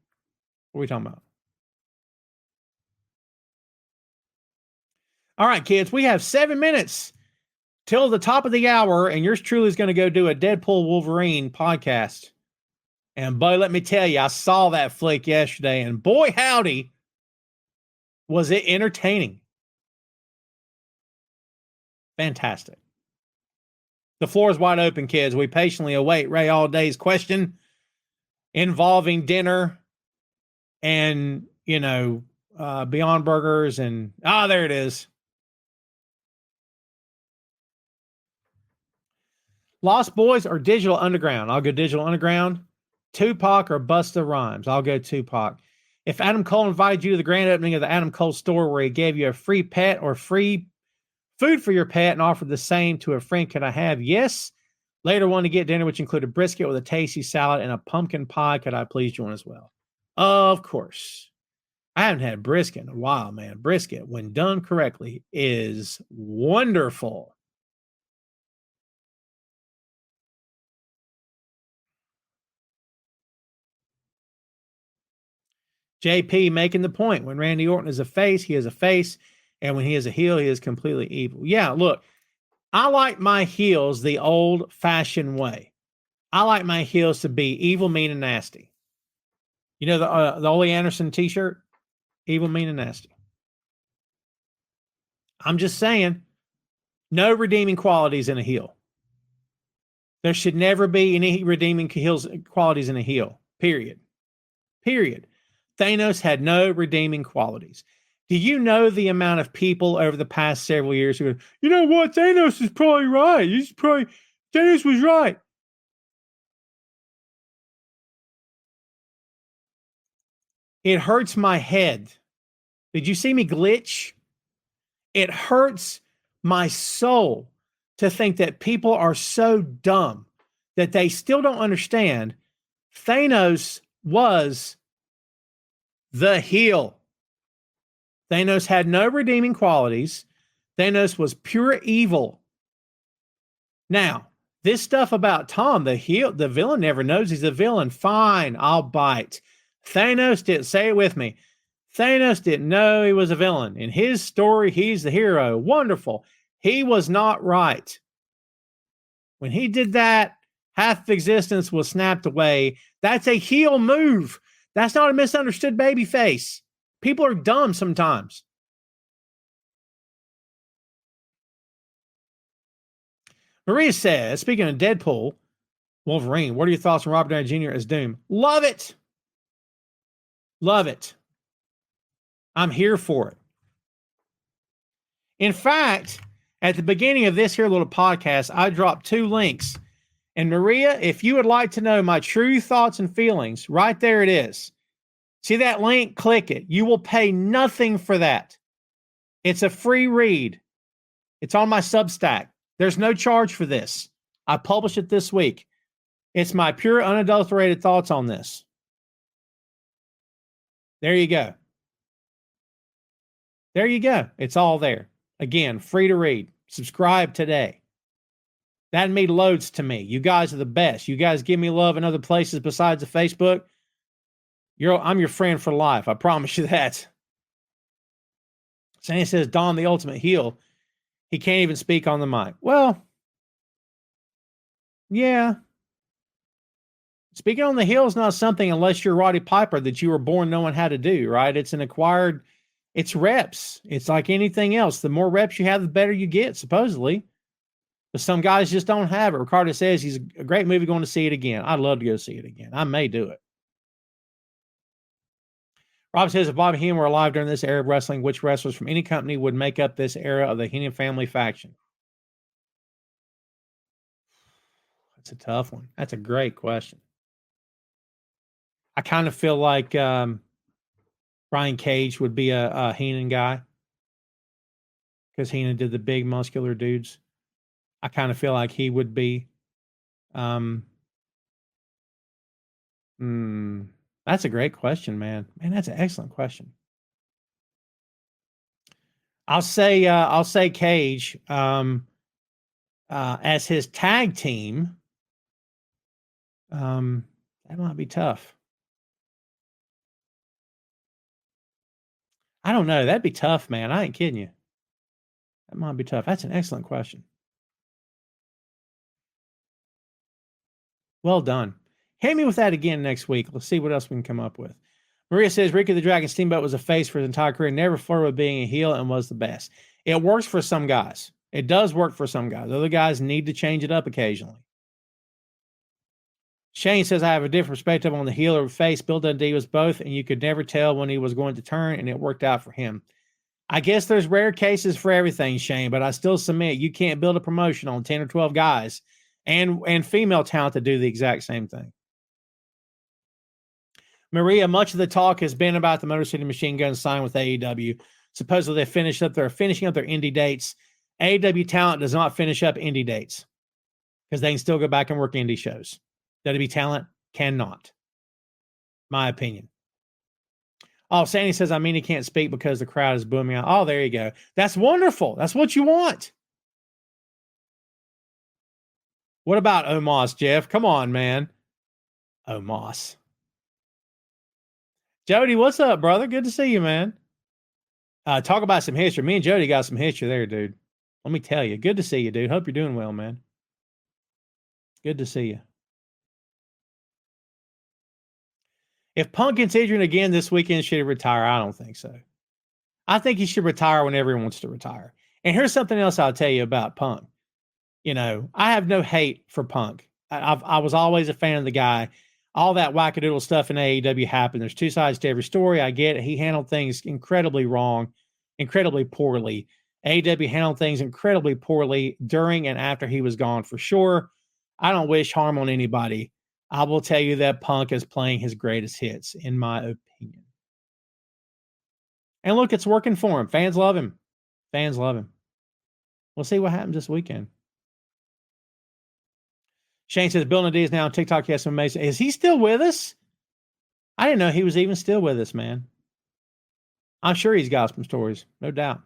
What are we talking about? All right, kids, we have 7 minutes till the top of the hour, and yours truly is going to go do a Deadpool Wolverine podcast. And boy, let me tell you, I saw that flick yesterday, and boy, howdy, was it entertaining. Fantastic. The floor is wide open, kids. We patiently await Ray Allday's question involving dinner and, Beyond Burgers and, there it is. Lost Boys or Digital Underground? I'll go Digital Underground. Tupac or Busta Rhymes? I'll go Tupac. If Adam Cole invited you to the grand opening of the Adam Cole store where he gave you a free pet or free food for your pet and offered the same to a friend, could I have? Yes. Later wanted to get dinner, which included brisket with a tasty salad and a pumpkin pie. Could I please join as well? Of course. I haven't had brisket in a while, man. Brisket, when done correctly, is wonderful. JP making the point. When Randy Orton is a face, he is a face. And when he is a heel, he is completely evil. Yeah, look, I like my heels the old-fashioned way. I like my heels to be evil, mean, and nasty. You know the Ole Anderson t-shirt? Evil, mean, and nasty. I'm just saying, no redeeming qualities in a heel. There should never be any redeeming qualities in a heel, period. Period. Thanos had no redeeming qualities. Do you know the amount of people over the past several years who go, you know what, Thanos is probably right. Thanos was right. It hurts my head. Did you see me glitch? It hurts my soul to think that people are so dumb that they still don't understand Thanos was the heel. Thanos had no redeeming qualities. Thanos was pure evil. Now, this stuff about Tom, the villain never knows he's a villain. Fine, I'll bite. Thanos didn't, say it with me. Thanos didn't know he was a villain. In his story, he's the hero. Wonderful. He was not right. When he did that, half of existence was snapped away. That's a heel move. That's not a misunderstood baby face. People are dumb sometimes. Maria says, speaking of Deadpool, Wolverine, what are your thoughts on Robert Downey Jr. as Doom? Love it. Love it. I'm here for it. In fact, at the beginning of this here little podcast, I dropped 2 links. And Maria, if you would like to know my true thoughts and feelings, right there it is. See that link? Click it. You will pay nothing for that. It's a free read. It's on my Substack. There's no charge for this. I published it this week. It's my pure, unadulterated thoughts on this. There you go. There you go. It's all there. Again, free to read. Subscribe today. That means loads to me. You guys are the best. You guys give me love in other places besides the Facebook. I'm your friend for life. I promise you that. Sandy says, Don, the ultimate heel. He can't even speak on the mic. Well, yeah. Speaking on the heel is not something, unless you're Roddy Piper, that you were born knowing how to do, right? It's an acquired, it's reps. It's like anything else. The more reps you have, the better you get, supposedly. But some guys just don't have it. Ricardo says he's a great movie, going to see it again. I'd love to go see it again. I may do it. Rob says, if Bobby Heenan were alive during this era of wrestling, which wrestlers from any company would make up this era of the Heenan family faction? That's a tough one. That's a great question. I kind of feel like Brian Cage would be a Heenan guy, because Heenan did the big muscular dudes. I kind of feel like he would be. That's a great question, man. Man, that's an excellent question. I'll say Cage as his tag team. That might be tough. I don't know. That'd be tough, man. I ain't kidding you. That might be tough. That's an excellent question. Well done. Hit me with that again next week. Let's see what else we can come up with. Maria says Ricky the Dragon Steamboat was a face for his entire career, never flirted with being a heel, and was the best. It works for some guys. It does work for some guys. Other guys need to change it up occasionally. Shane says, I have a different perspective on the heel or face. Bill Dundee was both, and you could never tell when he was going to turn, and it worked out for him. I guess there's rare cases for everything, Shane, but I still submit you can't build a promotion on 10 or 12 guys and female talent to do the exact same thing. Maria, much of the talk has been about the Motor City Machine Gun sign with AEW. Supposedly they're finishing up their indie dates. AEW talent does not finish up indie dates because they can still go back and work indie shows. WWE talent cannot. My opinion. Oh, Sandy says, I mean, he can't speak because the crowd is booming out. Oh, there you go. That's wonderful. That's what you want. What about Omos, Jeff? Come on, man. Omos. Jody, what's up, brother? Good to see you, man. Talk about some history. Me and Jody got some history there, dude. Let me tell you. Good to see you, dude. Hope you're doing well, man. Good to see you. If Punk gets injured again this weekend, should he retire? I don't think so. I think he should retire whenever he wants to retire. And here's something else I'll tell you about Punk. You know, I have no hate for Punk. I was always a fan of the guy. All that wackadoodle stuff in AEW happened. There's two sides to every story. I get it. He handled things incredibly wrong, incredibly poorly. AEW handled things incredibly poorly during and after he was gone, for sure. I don't wish harm on anybody. I will tell you that Punk is playing his greatest hits, in my opinion. And look, it's working for him. Fans love him. Fans love him. We'll see what happens this weekend. Shane says, Bill Nadie is now on TikTok. Yes, I'm amazing. Is he still with us? I didn't know he was even still with us, man. I'm sure he's got some stories, no doubt.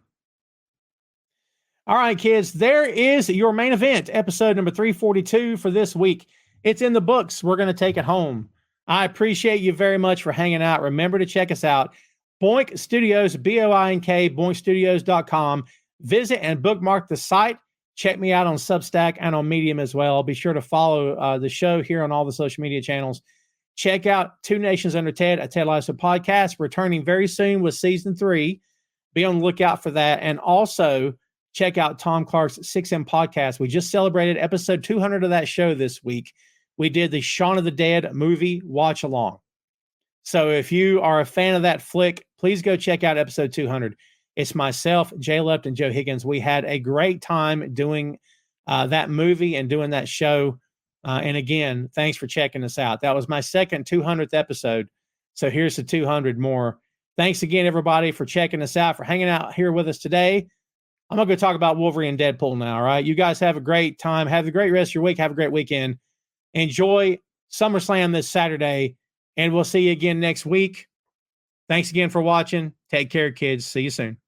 All right, kids, there is your main event, episode number 342 for this week. It's in the books. We're going to take it home. I appreciate you very much for hanging out. Remember to check us out. Boink Studios, B-O-I-N-K, boinkstudios.com. Visit and bookmark the site. Check me out on Substack and on Medium as well. Be sure to follow the show here on all the social media channels. Check out Two Nations Under Ted, a Ted Lasso podcast, returning very soon with season 3. Be on the lookout for that. And also check out Tom Clark's 6M podcast. We just celebrated episode 200 of that show this week. We did the Shaun of the Dead movie watch along. So if you are a fan of that flick, please go check out episode 200. It's myself, Jay Lept, and Joe Higgins. We had a great time doing that movie and doing that show. And again, thanks for checking us out. That was my second 200th episode. So here's the 200 more. Thanks again, everybody, for checking us out, for hanging out here with us today. I'm going to go talk about Wolverine and Deadpool now, all right? You guys have a great time. Have a great rest of your week. Have a great weekend. Enjoy SummerSlam this Saturday, and we'll see you again next week. Thanks again for watching. Take care, kids. See you soon.